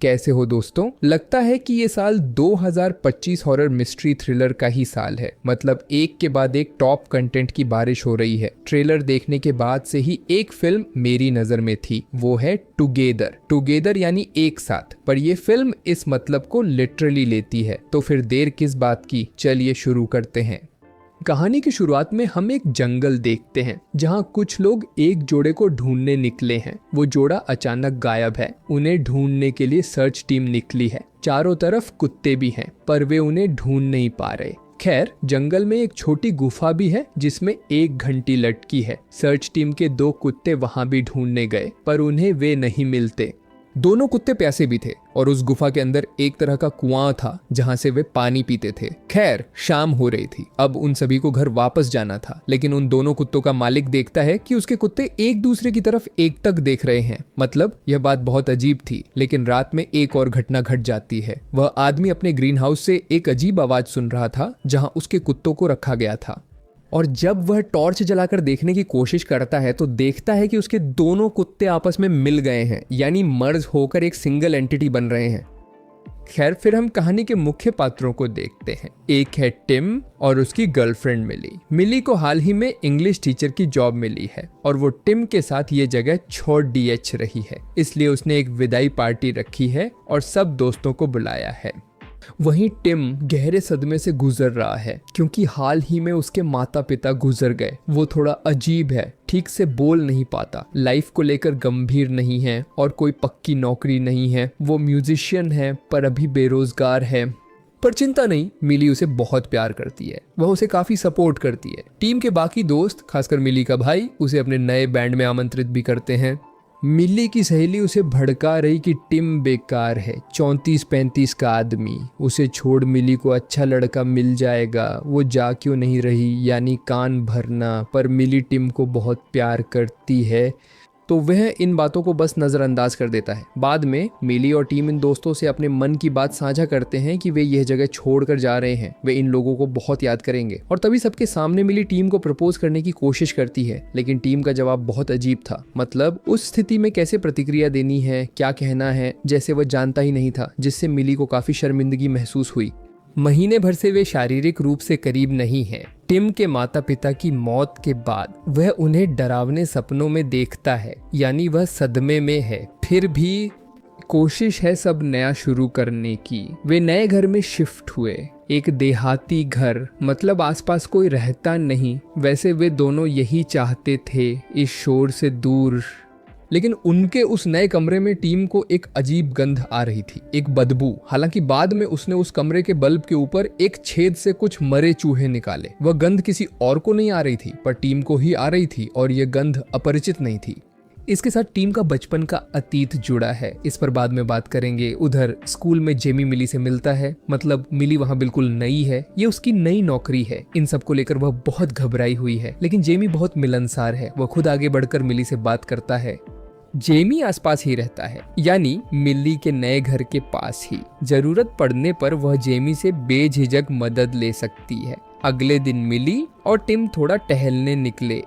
कैसे हो दोस्तों? लगता है कि ये साल 2025 हॉरर मिस्ट्री थ्रिलर का ही साल है। मतलब एक के बाद एक टॉप कंटेंट की बारिश हो रही है। ट्रेलर देखने के बाद से ही एक फिल्म मेरी नजर में थी, वो है टुगेदर यानी एक साथ। पर ये फिल्म इस मतलब को लिटरली लेती है। तो फिर देर किस बात की, चलिए शुरू करते हैं। कहानी की शुरुआत में हम एक जंगल देखते हैं जहां कुछ लोग एक जोड़े को ढूंढने निकले हैं। वो जोड़ा अचानक गायब है। उन्हें ढूंढने के लिए सर्च टीम निकली है। चारों तरफ कुत्ते भी हैं, पर वे उन्हें ढूंढ नहीं पा रहे। खैर, जंगल में एक छोटी गुफा भी है जिसमें एक घंटी लटकी है। सर्च टीम के 2 कुत्ते वहां भी ढूंढने गए, पर उन्हें वे नहीं मिलते। दोनों कुत्ते प्यासे भी थे और उस गुफा के अंदर एक तरह का कुआं था जहां से वे पानी पीते थे। खैर, शाम हो रही थी। अब उन सभी को घर वापस जाना था, लेकिन उन दोनों कुत्तों का मालिक देखता है कि उसके कुत्ते एक दूसरे की तरफ एकटक देख रहे हैं। मतलब यह बात बहुत अजीब थी। लेकिन रात में एक और घटना घट जाती है। वह आदमी अपने ग्रीन हाउस से एक अजीब आवाज सुन रहा था जहां उसके कुत्तों को रखा गया था। और जब वह टॉर्च जलाकर देखने की कोशिश करता है तो देखता है कि उसके दोनों कुत्ते आपस में मिल गए हैं, यानी मर्ज होकर एक सिंगल एंटिटी बन रहे हैं। खैर, फिर हम कहानी के मुख्य पात्रों को देखते हैं। एक है टिम और उसकी गर्लफ्रेंड मिली को हाल ही में इंग्लिश टीचर की जॉब मिली है और वो टिम के साथ ये जगह छोड़ डीएच रही है। इसलिए उसने एक विदाई पार्टी रखी है और सब दोस्तों को बुलाया है। वहीं टिम गहरे सदमे से गुजर रहा है क्योंकि हाल ही में उसके माता पिता गुजर गए। वो थोड़ा अजीब है, ठीक से बोल नहीं पाता, लाइफ को लेकर गंभीर नहीं है और कोई पक्की नौकरी नहीं है। वो म्यूजिशियन है पर अभी बेरोजगार है। पर चिंता नहीं, मिली उसे बहुत प्यार करती है। वह उसे काफी सपोर्ट करती है। टीम के बाकी दोस्त, खासकर मिली का भाई, उसे अपने नए बैंड में आमंत्रित भी करते हैं। मिली की सहेली उसे भड़का रही कि टिम बेकार है, 34-35 का आदमी, उसे छोड़ मिली को अच्छा लड़का मिल जाएगा, वो जा क्यों नहीं रही, यानी कान भरना। पर मिली टिम को बहुत प्यार करती है तो वह इन बातों को बस नज़रअंदाज कर देता है। बाद में मिली और टीम इन दोस्तों से अपने मन की बात साझा करते हैं कि वे यह जगह छोड़कर जा रहे हैं। वे इन लोगों को बहुत याद करेंगे। और तभी सबके सामने मिली टीम को प्रपोज करने की कोशिश करती है, लेकिन टीम का जवाब बहुत अजीब था। मतलब उस स्थिति में कैसे प्रतिक्रिया देनी है, क्या कहना है, जैसे वह जानता ही नहीं था, जिससे मिली को काफी शर्मिंदगी महसूस हुई। महीने भर से वे शारीरिक रूप से करीब नहीं हैं। टिम के माता पिता की मौत के बाद वह उन्हें डरावने सपनों में देखता है, यानी वह सदमे में है। फिर भी कोशिश है सब नया शुरू करने की। वे नए घर में शिफ्ट हुए, एक देहाती घर, मतलब आसपास कोई रहता नहीं। वैसे वे दोनों यही चाहते थे, इस शोर से दूर। लेकिन उनके उस नए कमरे में टीम को एक अजीब गंध आ रही थी, एक बदबू। हालांकि बाद में उसने उस कमरे के बल्ब के ऊपर एक छेद से कुछ मरे चूहे निकाले। वह गंध किसी और को नहीं आ रही थी, पर टीम को ही आ रही थी और यह गंध अपरिचित नहीं थी। इसके साथ टीम का बचपन का अतीत जुड़ा है, इस पर बाद में बात करेंगे। उधर स्कूल में जेमी मिली से मिलता है। मतलब मिली वहाँ बिल्कुल नई है, ये उसकी नई नौकरी है। इन सब को लेकर वह बहुत घबराई हुई है, लेकिन जेमी बहुत मिलनसार है। वह खुद आगे बढ़कर मिली से बात करता है। जेमी आसपास ही रहता है, यानी मिली के नए घर के पास ही। जरूरत पड़ने पर वह जेमी से बेझिझक मदद ले सकती है। अगले दिन मिली और टिम थोड़ा टहलने निकले।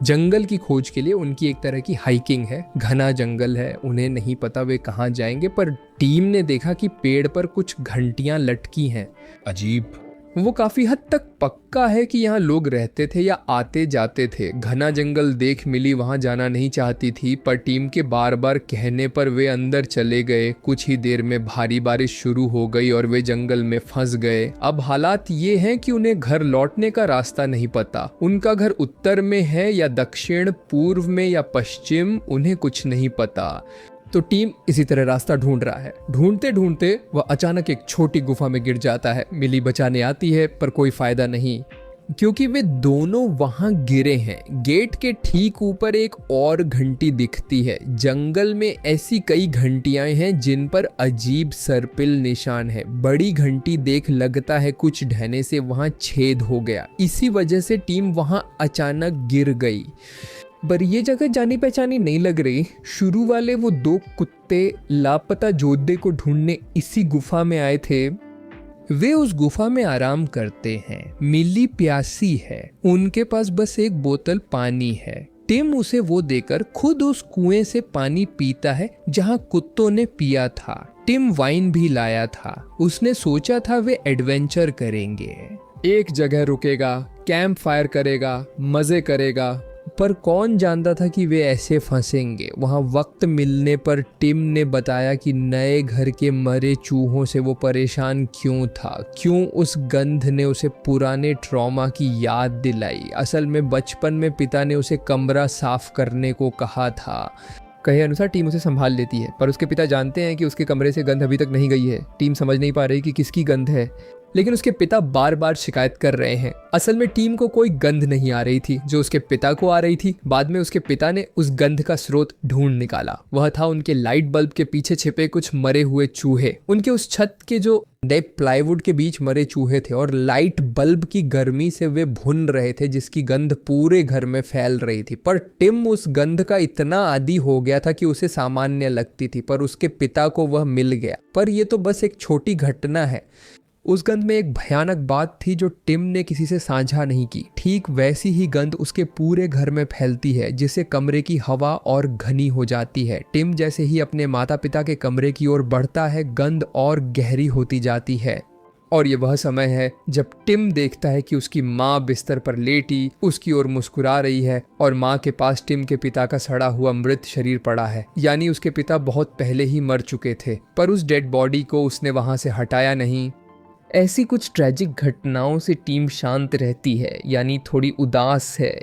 जंगल की खोज के लिए उनकी एक तरह की हाइकिंग है। घना जंगल है, उन्हें नहीं पता वे कहाँ जाएंगे, पर टीम ने देखा कि पेड़ पर कुछ घंटियां लटकी हैं। अजीब। वो काफी हद तक पक्का है कि यहाँ लोग रहते थे या आते जाते थे। घना जंगल देख मिली वहां जाना नहीं चाहती थी, पर टीम के बार बार कहने पर वे अंदर चले गए। कुछ ही देर में भारी बारिश शुरू हो गई और वे जंगल में फंस गए। अब हालात ये हैं कि उन्हें घर लौटने का रास्ता नहीं पता। उनका घर उत्तर में है या दक्षिण, पूर्व में या पश्चिम, उन्हें कुछ नहीं पता। तो टीम इसी तरह रास्ता ढूंढ रहा है। ढूंढते ढूंढते वह अचानक एक छोटी गुफा में गिर जाता है। मिली बचाने आती है, पर कोई फायदा नहीं, क्योंकि वे दोनों वहां गिरे हैं। गेट के ठीक ऊपर एक और घंटी दिखती है। जंगल में ऐसी कई घंटियां हैं जिन पर अजीब सर्पिल निशान है। बड़ी घंटी देख लगता है कुछ ढहने से वहां छेद हो गया। इसी वजह से टीम वहां अचानक गिर गई। पर ये जगह जानी पहचानी नहीं लग रही। शुरू वाले वो 2 कुत्ते लापता जोधे को ढूंढने इसी गुफा में आए थे। वे उस गुफा में आराम करते हैं। मिली प्यासी है, उनके पास बस एक बोतल पानी है। टिम उसे वो देकर खुद उस कुएं से पानी पीता है जहां कुत्तों ने पिया था। टिम वाइन भी लाया था। उसने सोचा था वे एडवेंचर करेंगे, एक जगह रुकेगा, कैंप फायर करेगा, मजे करेगा, पर कौन जानता था कि वे ऐसे फंसेंगे। वहाँ वक्त मिलने पर टिम ने बताया कि नए घर के मरे चूहों से वो परेशान क्यों था, क्यों उस गंध ने उसे पुराने ट्रॉमा की याद दिलाई। असल में बचपन में पिता ने उसे कमरा साफ करने को कहा था। कहे अनुसार टीम उसे संभाल लेती है, पर उसके पिता जानते हैं कि उसके कमरे से गंध अभी तक नहीं गई है। टीम समझ नहीं पा रही कि किसकी गंध है, लेकिन उसके पिता बार बार शिकायत कर रहे हैं। असल में टीम को कोई गंध नहीं आ रही थी जो उसके पिता को आ रही थी। बाद में उसके पिता ने उस गंध का स्रोत ढूंढ निकाला। वह था उनके लाइट बल्ब के पीछे छिपे कुछ मरे हुए चूहे। उनके उस छत के जो प्लाईवुड के बीच मरे चूहे थे और लाइट बल्ब की गर्मी से वे भुन रहे थे, जिसकी गंध पूरे घर में फैल रही थी। पर टिम उस गंध का इतना आदी हो गया था कि उसे सामान्य लगती थी, पर उसके पिता को वह मिल गया। पर यह तो बस एक छोटी घटना है। उस गंध में एक भयानक बात थी जो टिम ने किसी से साझा नहीं की। ठीक वैसी ही गंध उसके पूरे घर में फैलती है, जिससे कमरे की हवा और घनी हो जाती है। टिम जैसे ही अपने माता पिता के कमरे की ओर बढ़ता है, गंध और गहरी होती जाती है। और ये वह समय है जब टिम देखता है कि उसकी माँ बिस्तर पर लेटी उसकी ओर मुस्कुरा रही है और माँ के पास टिम के पिता का सड़ा हुआ मृत शरीर पड़ा है। यानी उसके पिता बहुत पहले ही मर चुके थे, पर उस डेड बॉडी को उसने वहां से हटाया नहीं। ऐसी कुछ ट्रेजिक घटनाओं से टीम शांत रहती है, यानी थोड़ी उदास है।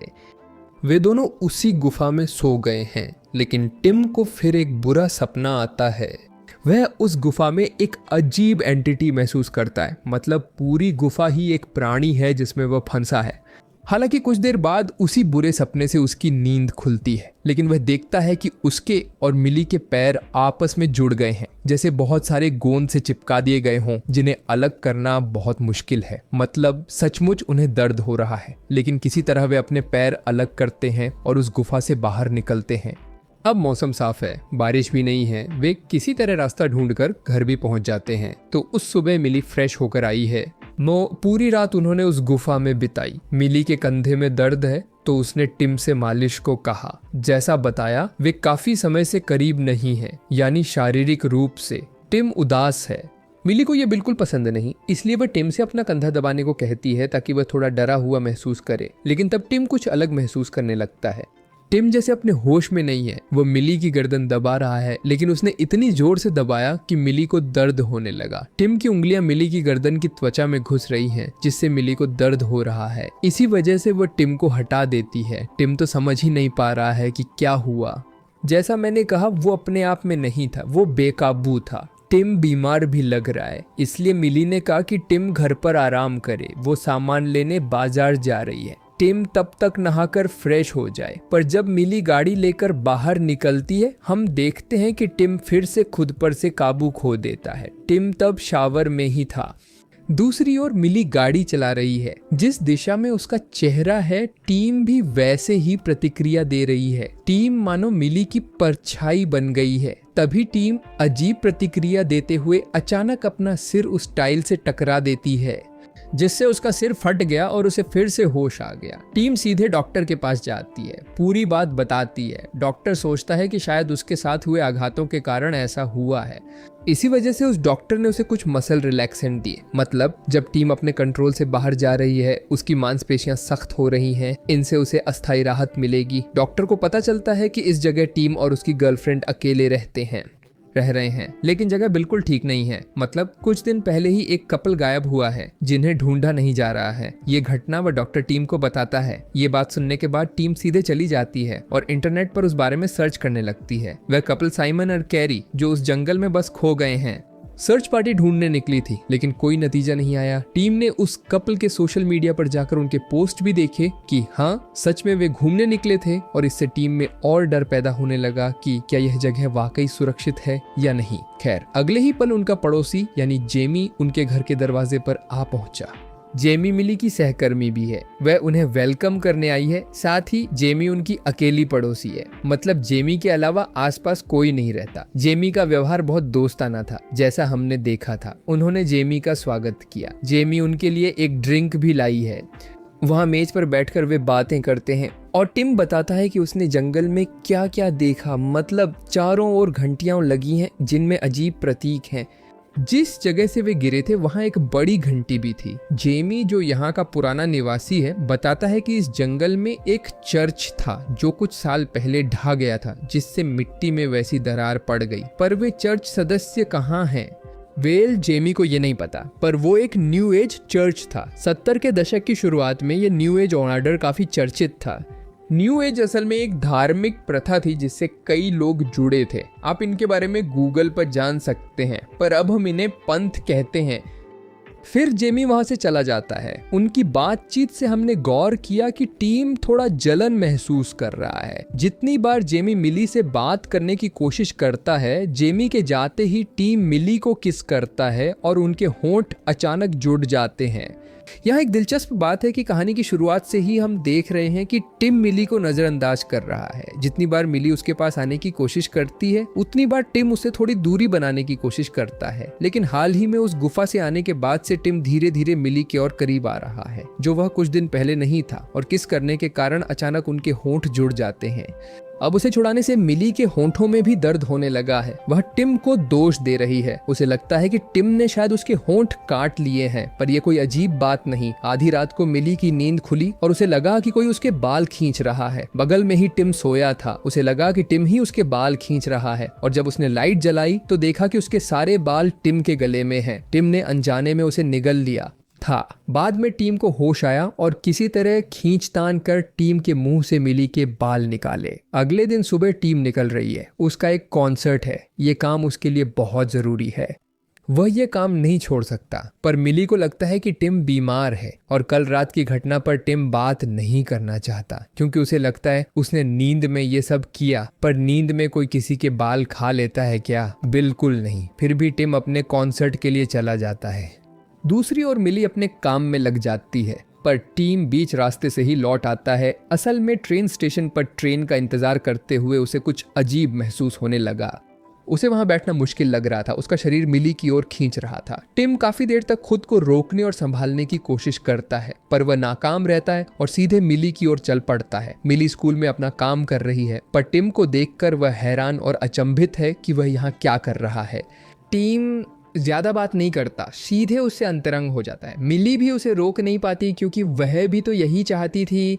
वे दोनों उसी गुफा में सो गए हैं, लेकिन टिम को फिर एक बुरा सपना आता है। वह उस गुफा में एक अजीब एंटिटी महसूस करता है, मतलब पूरी गुफा ही एक प्राणी है जिसमें वह फंसा है। हालांकि कुछ देर बाद उसी बुरे सपने से उसकी नींद खुलती है, लेकिन वह देखता है कि उसके और मिली के पैर आपस में जुड़ गए हैं, जैसे बहुत सारे गोंद से चिपका दिए गए हों, जिन्हें अलग करना बहुत मुश्किल है। मतलब सचमुच उन्हें दर्द हो रहा है, लेकिन किसी तरह वे अपने पैर अलग करते हैं और उस गुफा से बाहर निकलते हैं। अब मौसम साफ है, बारिश भी नहीं है। वे किसी तरह रास्ता ढूंढकर घर भी पहुंच जाते हैं। तो उस सुबह मिली फ्रेश होकर आई है। पूरी रात उन्होंने उस गुफा में बिताई। मिली के कंधे में दर्द है तो उसने टिम से मालिश को कहा। जैसा बताया, वे काफी समय से करीब नहीं है, यानी शारीरिक रूप से। टिम उदास है। मिली को यह बिल्कुल पसंद नहीं, इसलिए वह टिम से अपना कंधा दबाने को कहती है ताकि वह थोड़ा डरा हुआ महसूस करे। लेकिन तब टिम कुछ अलग महसूस करने लगता है। टिम जैसे अपने होश में नहीं है। वो मिली की गर्दन दबा रहा है, लेकिन उसने इतनी जोर से दबाया कि मिली को दर्द होने लगा। टिम की उंगलियां मिली की गर्दन की त्वचा में घुस रही हैं, जिससे मिली को दर्द हो रहा है। इसी वजह से वो टिम को हटा देती है। टिम तो समझ ही नहीं पा रहा है कि क्या हुआ। जैसा मैंने कहा, वो अपने आप में नहीं था, वो बेकाबू था। टिम बीमार भी लग रहा है, इसलिए मिली ने कहा कि टिम घर पर आराम करे। वो सामान लेने बाजार जा रही है। टिम तब तक नहाकर फ्रेश हो जाए। पर जब मिली गाड़ी लेकर बाहर निकलती है, हम देखते हैं कि टिम फिर से खुद पर से काबू खो देता है। टिम तब शावर में ही था। दूसरी ओर मिली गाड़ी चला रही है। जिस दिशा में उसका चेहरा है, टीम भी वैसे ही प्रतिक्रिया दे रही है। टीम मानो मिली की परछाई बन गई है। तभी टीम अजीब प्रतिक्रिया देते हुए अचानक अपना सिर उस टाइल से टकरा देती है, जिससे उसका सिर फट गया और उसे फिर से होश आ गया। टीम सीधे डॉक्टर के पास जाती है, पूरी बात बताती है। डॉक्टर सोचता है कि शायद उसके साथ हुए आघातों के कारण ऐसा हुआ है। इसी वजह से उस डॉक्टर ने उसे कुछ मसल रिलैक्सेंट दिए। मतलब जब टीम अपने कंट्रोल से बाहर जा रही है, उसकी मांसपेशियां सख्त हो रही हैं, इनसे उसे अस्थायी राहत मिलेगी। डॉक्टर को पता चलता है कि इस जगह टीम और उसकी गर्लफ्रेंड अकेले रह रहे हैं, लेकिन जगह बिल्कुल ठीक नहीं है। मतलब कुछ दिन पहले ही एक कपल गायब हुआ है, जिन्हें ढूंढा नहीं जा रहा है। ये घटना वह डॉक्टर टीम को बताता है। ये बात सुनने के बाद टीम सीधे चली जाती है और इंटरनेट पर उस बारे में सर्च करने लगती है। वह कपल साइमन और कैरी जो उस जंगल में बस खो गए हैं। सर्च पार्टी ढूंढने निकली थी, लेकिन कोई नतीजा नहीं आया। टीम ने उस कपल के सोशल मीडिया पर जाकर उनके पोस्ट भी देखे कि हाँ, सच में वे घूमने निकले थे। और इससे टीम में और डर पैदा होने लगा कि क्या यह जगह वाकई सुरक्षित है या नहीं। खैर, अगले ही पल उनका पड़ोसी यानी जेमी उनके घर के दरवाजे पर आ पहुंचा। जेमी मिली की सहकर्मी भी है। वह उन्हें वेलकम करने आई है। साथ ही जेमी उनकी अकेली पड़ोसी है। मतलब जेमी के अलावा आसपास कोई नहीं रहता। जेमी का व्यवहार बहुत दोस्ताना था, जैसा हमने देखा था। उन्होंने जेमी का स्वागत किया। जेमी उनके लिए एक ड्रिंक भी लाई है। वहाँ मेज पर बैठकर वे बातें करते हैं और टिम बताता है कि उसने जंगल में क्या क्या देखा, मतलब चारों ओर घंटियां लगी हैं जिनमें अजीब प्रतीक हैं। जिस जगह से वे गिरे थे वहां एक बड़ी घंटी भी थी। जेमी, जो यहाँ का पुराना निवासी है, बताता है कि इस जंगल में एक चर्च था जो कुछ साल पहले ढह गया था, जिससे मिट्टी में वैसी दरार पड़ गई। पर वे चर्च सदस्य कहाँ हैं? वेल, जेमी को ये नहीं पता, पर वो एक न्यू एज चर्च था। 70 के दशक की शुरुआत में ये न्यू एज ऑर्डर काफी चर्चित था। न्यू एज असल में एक धार्मिक प्रथा थी जिससे कई लोग जुड़े थे। आप इनके बारे में गूगल पर जान सकते हैं, पर अब हम इन्हें पंथ कहते हैं। फिर जेमी वहां से चला जाता है। उनकी बातचीत से हमने गौर किया कि टीम थोड़ा जलन महसूस कर रहा है। जितनी बार जेमी मिली से बात करने की कोशिश करता है, जेमी के जाते ही टीम मिली को किस करता है और उनके होंठ अचानक जुड़ जाते हैं। यहाँ एक दिलचस्प बात है कि कहानी की शुरुआत से ही हम देख रहे हैं कि टिम मिली को नजरअंदाज कर रहा है। जितनी बार मिली उसके पास आने की कोशिश करती है, उतनी बार टिम उससे थोड़ी दूरी बनाने की कोशिश करता है। लेकिन हाल ही में उस गुफा से आने के बाद से टिम धीरे धीरे मिली के और करीब आ रहा है, जो वह कुछ दिन पहले नहीं था, और किस करने के कारण अचानक उनके होंठ जुड़ जाते हैं। अब उसे छुड़ाने से मिली के होंठों में भी दर्द होने लगा है। वह टिम को दोष दे रही है। उसे लगता है कि टिम ने शायद उसके होंठ काट लिए हैं, पर यह कोई अजीब बात नहीं। आधी रात को मिली की नींद खुली और उसे लगा कि कोई उसके बाल खींच रहा है। बगल में ही टिम सोया था। उसे लगा कि टिम ही उसके बाल खींच रहा है, और जब उसने लाइट जलाई तो देखा कि उसके सारे बाल टिम के गले में हैं। टिम ने अनजाने में उसे निगल लिया था। बाद में टीम को होश आया और किसी तरह खींचतान कर टीम के मुंह से मिली के बाल निकाले। अगले दिन सुबह टीम निकल रही है। उसका एक कॉन्सर्ट है। ये काम उसके लिए बहुत जरूरी है। वह ये काम नहीं छोड़ सकता, पर मिली को लगता है कि टिम बीमार है और कल रात की घटना पर टिम बात नहीं करना चाहता, क्योंकि उसे लगता है उसने नींद में ये सब किया। पर नींद में कोई किसी के बाल खा लेता है क्या? बिल्कुल नहीं। फिर भी टिम अपने कॉन्सर्ट के लिए चला जाता है। दूसरी ओर मिली अपने काम में लग जाती है, पर टीम बीच रास्ते से ही लौट आता है। असल में ट्रेन स्टेशन पर ट्रेन का इंतजार करते हुए उसे कुछ अजीब महसूस होने लगा। उसे वहां बैठना मुश्किल लग रहा था। उसका शरीर मिली की ओर खींच रहा था। टिम काफी देर तक खुद को रोकने और संभालने की कोशिश करता है, पर वह नाकाम रहता है और सीधे मिली की ओर चल पड़ता है। मिली स्कूल में अपना काम कर रही है, पर टिम को देखकर वह हैरान और अचंभित है कि वह यहाँ क्या कर रहा है। टीम ज्यादा बात नहीं करता, सीधे उससे अंतरंग हो जाता है। मिली भी उसे रोक नहीं पाती, क्योंकि वह भी तो यही चाहती थी।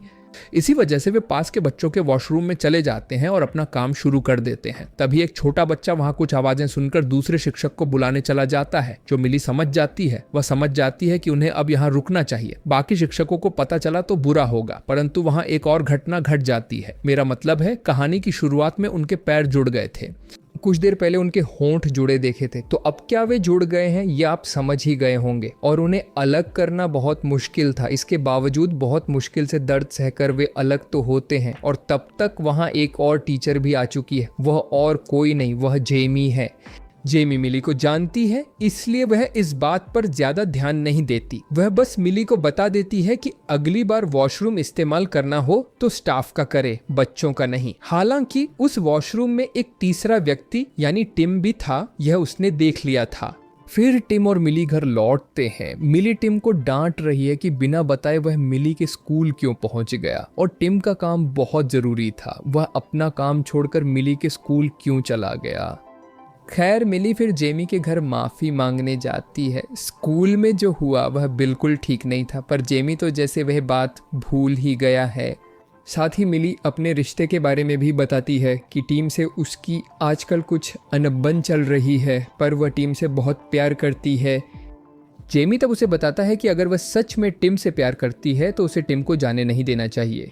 इसी वजह से वे पास के बच्चों के वॉशरूम में चले जाते हैं और अपना काम शुरू कर देते हैं। तभी एक छोटा बच्चा वहां कुछ आवाजें सुनकर दूसरे शिक्षक को बुलाने चला जाता है, जो मिली समझ जाती है। वह समझ जाती है कि उन्हें अब यहाँ रुकना चाहिए। बाकी शिक्षकों को पता चला तो बुरा होगा, परंतु वहां एक और घटना घट जाती है। मेरा मतलब है, कहानी की शुरुआत में उनके पैर जुड़ गए थे। कुछ देर पहले उनके होंठ जुड़े देखे थे, तो अब क्या वे जुड़ गए हैं ये आप समझ ही गए होंगे। और उन्हें अलग करना बहुत मुश्किल था। इसके बावजूद बहुत मुश्किल से दर्द सहकर वे अलग तो होते हैं, और तब तक वहां एक और टीचर भी आ चुकी है। वह और कोई नहीं, वह जेमी है। जेमी मिली को जानती है, इसलिए वह इस बात पर ज्यादा ध्यान नहीं देती। वह बस मिली को बता देती है कि अगली बार वॉशरूम इस्तेमाल करना हो तो स्टाफ का करे, बच्चों का नहीं। हालांकि उस वॉशरूम में एक तीसरा व्यक्ति यानी टिम भी था। यह उसने देख लिया था। फिर टिम और मिली घर लौटते हैं। मिली टिम को डांट रही है कि बिना बताए वह मिली के स्कूल क्यों पहुंच गया, और टिम का काम बहुत जरूरी था। वह अपना काम छोड़कर मिली के स्कूल क्यों चला गया। खैर, मिली फिर जेमी के घर माफी मांगने जाती है। स्कूल में जो हुआ वह बिल्कुल ठीक नहीं था, पर जेमी तो जैसे वह बात भूल ही गया है। साथ ही मिली अपने रिश्ते के बारे में भी बताती है कि टीम से उसकी आजकल कुछ अनबन चल रही है, पर वह टीम से बहुत प्यार करती है। जेमी तब उसे बताता है कि अगर वह सच में टिम से प्यार करती है तो उसे टिम को जाने नहीं देना चाहिए।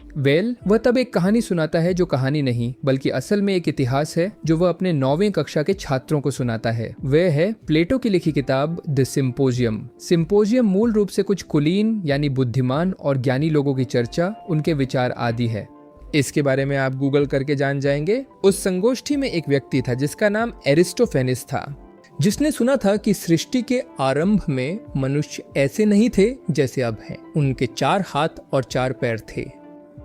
वह तब एक कहानी सुनाता है, जो कहानी नहीं बल्कि असल में एक इतिहास है, जो वह अपने 9वीं कक्षा के छात्रों को सुनाता है। वह है प्लेटो की लिखी किताब द सिम्पोजियम। सिम्पोजियम मूल रूप से कुछ कुलीन यानी बुद्धिमान और ज्ञानी लोगों की चर्चा, उनके विचार आदि है। इसके बारे में आप गूगल करके जान जाएंगे। उस संगोष्ठी में एक व्यक्ति था जिसका नाम एरिस्टोफेनिस था, जिसने सुना था कि सृष्टि के आरंभ में मनुष्य ऐसे नहीं थे जैसे अब हैं। उनके 4 हाथ और 4 पैर थे।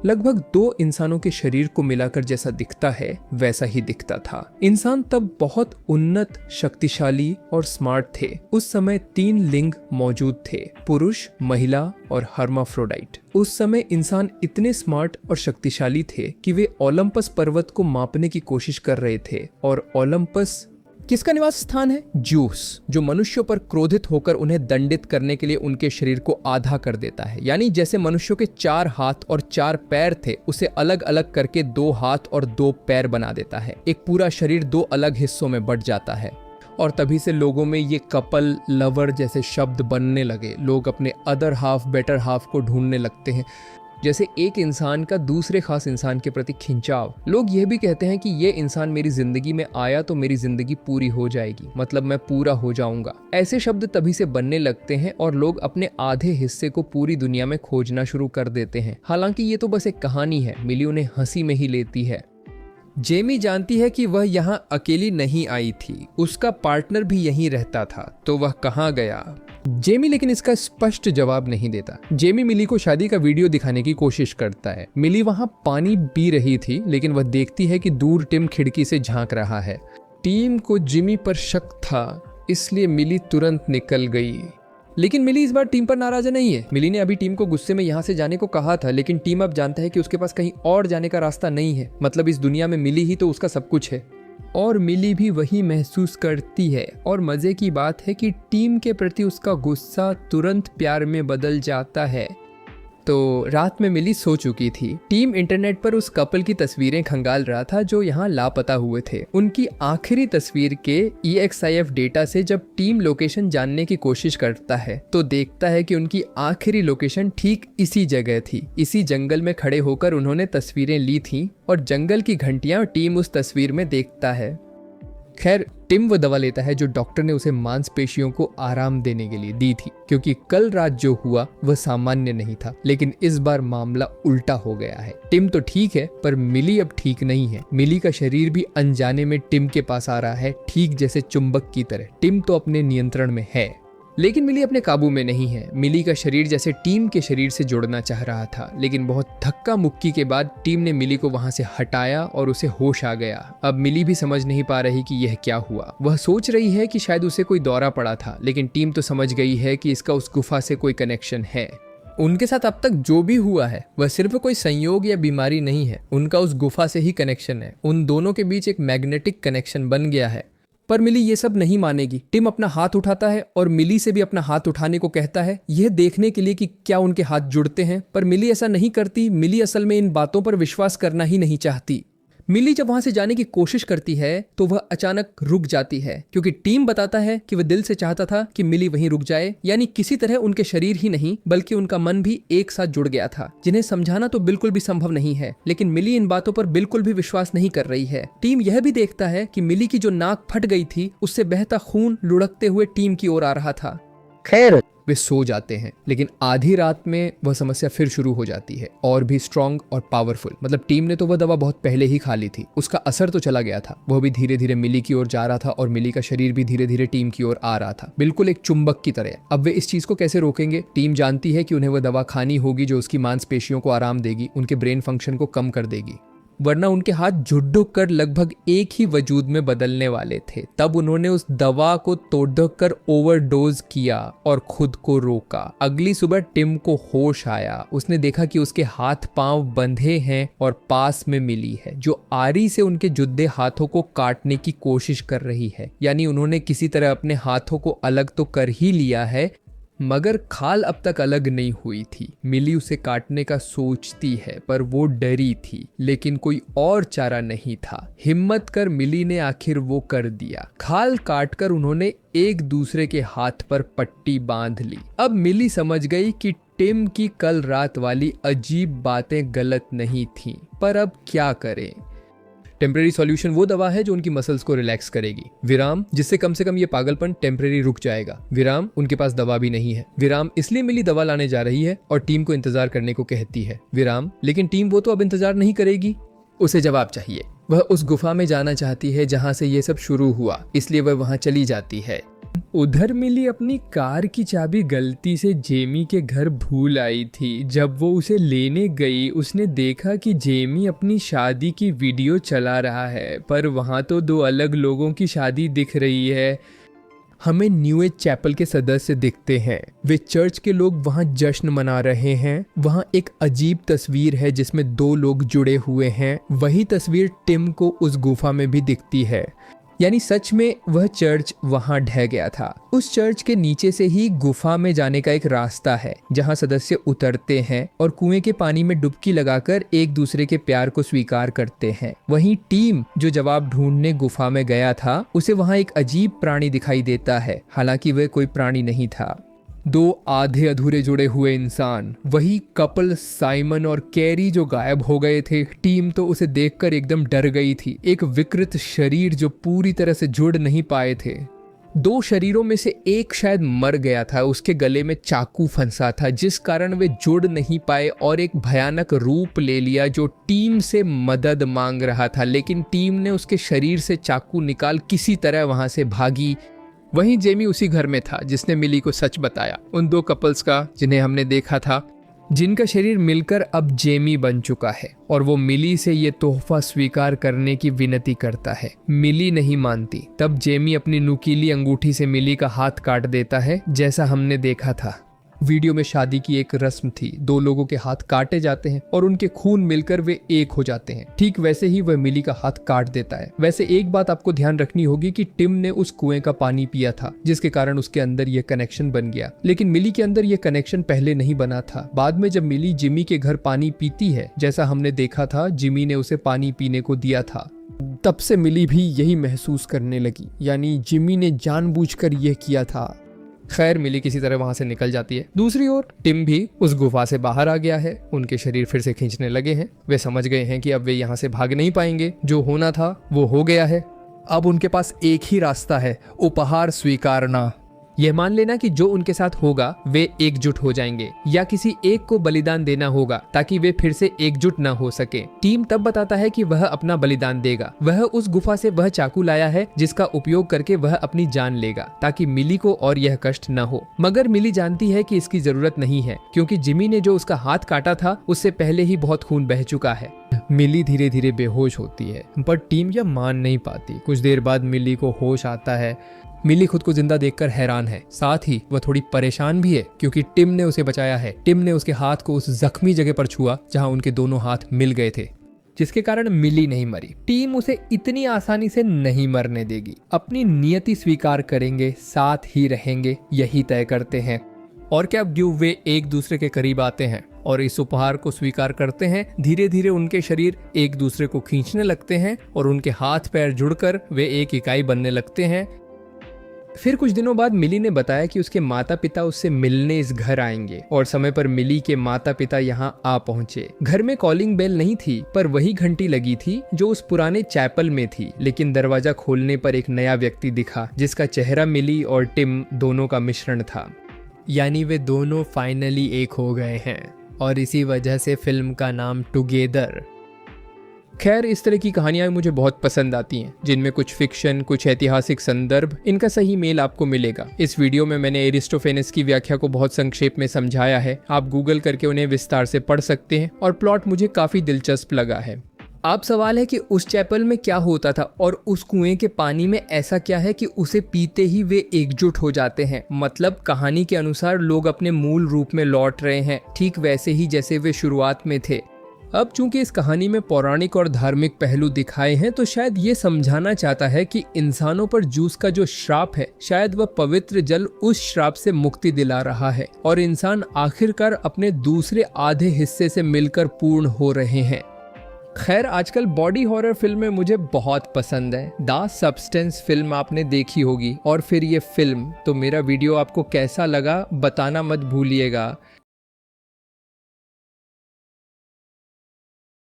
लगभग 2 इंसानों के शरीर को मिलाकर जैसा दिखता है वैसा ही दिखता था। इंसान तब बहुत उन्नत, शक्तिशाली और स्मार्ट थे। उस समय 3 लिंग मौजूद थे, पुरुष, महिला और हर्माफ्रोडाइट। उस समय इंसान इतने स्मार्ट और शक्तिशाली थे कि वे ओलंपस पर्वत को मापने की कोशिश कर रहे थे। और ओलंपस किसका निवास स्थान है? ज्यूस, जो मनुष्यों पर क्रोधित होकर उन्हें दंडित करने के लिए उनके शरीर को आधा कर देता है। यानी जैसे मनुष्यों के 4 हाथ और 4 पैर थे, उसे अलग अलग करके 2 हाथ और 2 पैर बना देता है। एक पूरा शरीर 2 अलग हिस्सों में बंट जाता है। और तभी से लोगों में ये कपल, लवर जैसे शब्द बनने लगे। लोग अपने अदर हाफ, बेटर हाफ को ढूंढने लगते हैं, जैसे एक इंसान का दूसरे खास इंसान के प्रति खिंचाव। लोग यह भी कहते हैं कि ये इंसान मेरी जिंदगी में आया तो मेरी जिंदगी पूरी हो जाएगी, मतलब मैं पूरा हो जाऊंगा। ऐसे शब्द तभी से बनने लगते हैं और लोग अपने आधे हिस्से को पूरी दुनिया में खोजना शुरू कर देते हैं। हालांकि ये तो बस एक कहानी है, मिली उन्हें हंसी में ही लेती है। जेमी जानती है कि वह यहाँ अकेली नहीं आई थी, उसका पार्टनर भी यहीं रहता था, तो वह कहाँ गया? जेमी लेकिन इसका स्पष्ट जवाब नहीं देता। जेमी मिली को शादी का वीडियो दिखाने की कोशिश करता है। मिली वहां पानी पी रही थी, लेकिन वह देखती है कि दूर टिम खिड़की से झांक रहा है। टीम को जिमी पर शक था, इसलिए मिली तुरंत निकल गई। लेकिन मिली इस बार टीम पर नाराज नहीं है। मिली ने अभी टीम को गुस्से में यहाँ से जाने को कहा था, लेकिन टीम अब जानता है कि उसके पास कहीं और जाने का रास्ता नहीं है। मतलब इस दुनिया में मिली ही तो उसका सब कुछ है, और मिली भी वही महसूस करती है। और मजे की बात है कि टीम के प्रति उसका गुस्सा तुरंत प्यार में बदल जाता है। तो रात में मिली सो चुकी थी। टीम इंटरनेट पर उस कपल की तस्वीरें खंगाल रहा था जो यहाँ लापता हुए थे। उनकी आखिरी तस्वीर के EXIF डेटा से जब टीम लोकेशन जानने की कोशिश करता है तो देखता है कि उनकी आखिरी लोकेशन ठीक इसी जगह थी। इसी जंगल में खड़े होकर उन्होंने तस्वीरें ली थीं और जंगल की घंटियां टीम उस तस्वीर में देखता है। खैर, टिम वो दवा लेता है जो डॉक्टर ने उसे मांसपेशियों को आराम देने के लिए दी थी, क्योंकि कल रात जो हुआ वह सामान्य नहीं था। लेकिन इस बार मामला उल्टा हो गया है। टिम तो ठीक है, पर मिली अब ठीक नहीं है। मिली का शरीर भी अनजाने में टिम के पास आ रहा है, ठीक जैसे चुंबक की तरह। टिम तो अपने नियंत्रण में है, लेकिन मिली अपने काबू में नहीं है। मिली का शरीर जैसे टीम के शरीर से जुड़ना चाह रहा था, लेकिन बहुत धक्का मुक्की के बाद टीम ने मिली को वहां से हटाया और उसे होश आ गया। अब मिली भी समझ नहीं पा रही कि यह क्या हुआ। वह सोच रही है कि शायद उसे कोई दौरा पड़ा था, लेकिन टीम तो समझ गई है कि इसका उस गुफा से कोई कनेक्शन है। उनके साथ अब तक जो भी हुआ है वह सिर्फ कोई संयोग या बीमारी नहीं है, उनका उस गुफा से ही कनेक्शन है। उन दोनों के बीच एक मैग्नेटिक कनेक्शन बन गया है। पर मिली ये सब नहीं मानेगी। टिम अपना हाथ उठाता है और मिली से भी अपना हाथ उठाने को कहता है, यह देखने के लिए कि क्या उनके हाथ जुड़ते हैं। पर मिली ऐसा नहीं करती। मिली असल में इन बातों पर विश्वास करना ही नहीं चाहती। मिली जब वहां से जाने की कोशिश करती है तो वह अचानक रुक जाती है, क्योंकि टीम बताता है कि वह दिल से चाहता था कि मिली वहीं रुक जाए। यानी किसी तरह उनके शरीर ही नहीं बल्कि उनका मन भी एक साथ जुड़ गया था, जिन्हें समझाना तो बिल्कुल भी संभव नहीं है। लेकिन मिली इन बातों पर बिल्कुल भी विश्वास नहीं कर रही है। टीम यह भी देखता है कि मिली की जो नाक फट गई थी उससे बहता खून लुढ़कते हुए टीम की ओर आ रहा था। खैर, वे सो जाते हैं, लेकिन आधी रात में वह समस्या फिर शुरू हो जाती है, और भी स्ट्रॉन्ग और पावरफुल। मतलब टीम ने तो वह दवा बहुत पहले ही खा ली थी, उसका असर तो चला गया था। वह भी धीरे धीरे मिली की ओर जा रहा था और मिली का शरीर भी धीरे धीरे टीम की ओर आ रहा था, बिल्कुल एक चुंबक की तरह। अब वे इस चीज को कैसे रोकेंगे? टीम जानती है कि उन्हें वह दवा खानी होगी जो उसकी मांसपेशियों को आराम देगी, उनके ब्रेन फंक्शन को कम कर देगी, वरना उनके हाथ झुक कर लगभग एक ही वजूद में बदलने वाले थे। तब उन्होंने उस दवा को तोड़ कर ओवरडोज किया और खुद को रोका। अगली सुबह टिम को होश आया। उसने देखा कि उसके हाथ पांव बंधे हैं और पास में मिली है, जो आरी से उनके जुद्दे हाथों को काटने की कोशिश कर रही है। यानी उन्होंने किसी तरह अपने हाथों को अलग तो कर ही लिया है, मगर खाल अब तक अलग नहीं हुई थी। मिली उसे काटने का सोचती है, पर वो डरी थी, लेकिन कोई और चारा नहीं था। हिम्मत कर मिली ने आखिर वो कर दिया। खाल काटकर उन्होंने एक दूसरे के हाथ पर पट्टी बांध ली। अब मिली समझ गई कि टिम की कल रात वाली अजीब बातें गलत नहीं थीं, पर अब क्या करें? टेम्परेरी सॉल्यूशन वो दवा है जो उनकी मसल्स को रिलैक्स करेगी। विराम, जिससे कम से कम ये पागलपन टेम्परेरी रुक जाएगा। विराम, उनके पास दवा भी नहीं है। विराम, इसलिए मिली दवा लाने जा रही है और टीम को इंतजार करने को कहती है। विराम, लेकिन टीम वो तो अब इंतजार नहीं करेगी, उसे जवाब चाहिए। वह उस गुफा में जाना चाहती है जहां से ये सब शुरू हुआ, इसलिए वह वहां चली जाती है। उधर मिली अपनी कार की चाबी गलती से जेमी के घर भूल आई थी। जब वो उसे लेने गई उसने देखा कि जेमी अपनी शादी की वीडियो चला रहा है, पर वहाँ तो दो अलग लोगों की शादी दिख रही है। हमें न्यू एज चैपल के सदस्य दिखते हैं। वे चर्च के लोग वहाँ जश्न मना रहे हैं। वहाँ एक अजीब तस्वीर है जिसमें दो लोग जुड़े हुए हैं। वही तस्वीर टिम को उस गुफा में भी दिखती है। यानी सच में वह चर्च वहां ढह गया था। उस चर्च के नीचे से ही गुफा में जाने का एक रास्ता है जहां सदस्य उतरते हैं और कुएं के पानी में डुबकी लगाकर एक दूसरे के प्यार को स्वीकार करते हैं। वहीं टीम जो जवाब ढूंढने गुफा में गया था उसे वहां एक अजीब प्राणी दिखाई देता है, हालांकि वह कोई प्राणी नहीं था। दो आधे अधूरे जुड़े हुए इंसान, वही कपल साइमन और कैरी जो गायब हो गए थे। टीम तो उसे देखकर एकदम डर गई थी। एक विकृत शरीर जो पूरी तरह से जुड़ नहीं पाए थे। दो शरीरों में से एक शायद मर गया था, उसके गले में चाकू फंसा था जिस कारण वे जुड़ नहीं पाए और एक भयानक रूप ले लिया जो टीम से मदद मांग रहा था। लेकिन टीम ने उसके शरीर से चाकू निकाल किसी तरह वहां से भागी। वहीं जेमी उसी घर में था जिसने मिली को सच बताया, उन दो कपल्स का जिन्हें हमने देखा था, जिनका शरीर मिलकर अब जेमी बन चुका है। और वो मिली से ये तोहफा स्वीकार करने की विनती करता है। मिली नहीं मानती। तब जेमी अपनी नुकीली अंगूठी से मिली का हाथ काट देता है जैसा हमने देखा था। वीडियो में शादी की एक रस्म थी, दो लोगों के हाथ काटे जाते हैं और उनके खून मिलकर वे एक हो जाते हैं। ठीक वैसे ही वह मिली का हाथ काट देता है। वैसे एक बात आपको ध्यान रखनी होगी कि टिम ने उस कुएं का पानी पिया था जिसके कारण उसके अंदर यह कनेक्शन बन गया, लेकिन मिली के अंदर यह कनेक्शन पहले नहीं बना था। बाद में जब मिली जिमी के घर पानी पीती है, जैसा हमने देखा था जिमी ने उसे पानी पीने को दिया था, तब से मिली भी यही महसूस करने लगी, यानी जिमी ने जानबूझकर यह किया था। खैर मिली किसी तरह वहां से निकल जाती है। दूसरी ओर टिम भी उस गुफा से बाहर आ गया है। उनके शरीर फिर से खींचने लगे हैं। वे समझ गए हैं कि अब वे यहाँ से भाग नहीं पाएंगे। जो होना था वो हो गया है। अब उनके पास एक ही रास्ता है, उपहार स्वीकारना। यह मान लेना कि जो उनके साथ होगा वे एकजुट हो जाएंगे, या किसी एक को बलिदान देना होगा ताकि वे फिर से एकजुट न हो सके। टीम तब बताता है कि वह अपना बलिदान देगा। वह उस गुफा से वह चाकू लाया है जिसका उपयोग करके वह अपनी जान लेगा ताकि मिली को और यह कष्ट न हो। मगर मिली जानती है कि इसकी जरूरत नहीं है क्योंकि जिमी ने जो उसका हाथ काटा था उससे पहले ही बहुत खून बह चुका है। मिली धीरे धीरे बेहोश होती है, पर टीम यह मान नहीं पाती। कुछ देर बाद मिली को होश आता है। मिली खुद को जिंदा देखकर हैरान है, साथ ही वह थोड़ी परेशान भी है क्योंकि टिम ने उसे बचाया है। टिम ने उसके हाथ को उस जख्मी जगह पर छुआ जहां उनके दोनों हाथ मिल गए थे, जिसके कारण मिली नहीं मरी। टीम उसे इतनी आसानी से नहीं मरने देगी। अपनी नियति स्वीकार करेंगे, साथ ही रहेंगे, यही तय करते हैं। और क्या ड्यू वे एक दूसरे के करीब आते हैं और इस उपहार को स्वीकार करते हैं। धीरे धीरे उनके शरीर एक दूसरे को खींचने लगते हैं और उनके हाथ पैर जुड़कर वे एक इकाई बनने लगते हैं। फिर कुछ दिनों बाद मिली ने बताया कि उसके माता पिता उससे मिलने इस घर आएंगे और समय पर मिली के माता पिता यहाँ आ पहुंचे। घर में कॉलिंग बेल नहीं थी, पर वही घंटी लगी थी जो उस पुराने चैपल में थी। लेकिन दरवाजा खोलने पर एक नया व्यक्ति दिखा जिसका चेहरा मिली और टिम दोनों का मिश्रण था। यानी वे दोनों फाइनली एक हो गए हैं और इसी वजह से फिल्म का नाम टुगेदर। खैर इस तरह की कहानियां मुझे बहुत पसंद आती हैं जिनमें कुछ फिक्शन, कुछ ऐतिहासिक संदर्भ, इनका सही मेल आपको मिलेगा। इस वीडियो में मैंने एरिस्टोफेनेस की व्याख्या को बहुत संक्षेप में समझाया है। आप गूगल करके उन्हें विस्तार से पढ़ सकते हैं और प्लॉट मुझे काफी दिलचस्प लगा है। अब सवाल है कि उस चैपल में क्या होता था और उस कुएं के पानी में ऐसा क्या है कि उसे पीते ही वे एकजुट हो जाते हैं। मतलब कहानी के अनुसार लोग अपने मूल रूप में लौट रहे हैं, ठीक वैसे ही जैसे वे शुरुआत में थे। अब चूंकि इस कहानी में पौराणिक और धार्मिक पहलू दिखाए हैं तो शायद ये समझाना चाहता है कि इंसानों पर जूस का जो श्राप है, शायद वह पवित्र जल उस श्राप से मुक्ति दिला रहा है और इंसान आखिरकार अपने दूसरे आधे हिस्से से मिलकर पूर्ण हो रहे हैं। खैर आजकल बॉडी हॉरर फिल्में मुझे बहुत पसंद है। द सब्सटेंस फिल्म आपने देखी होगी और फिर ये फिल्म। तो मेरा वीडियो आपको कैसा लगा बताना मत भूलिएगा।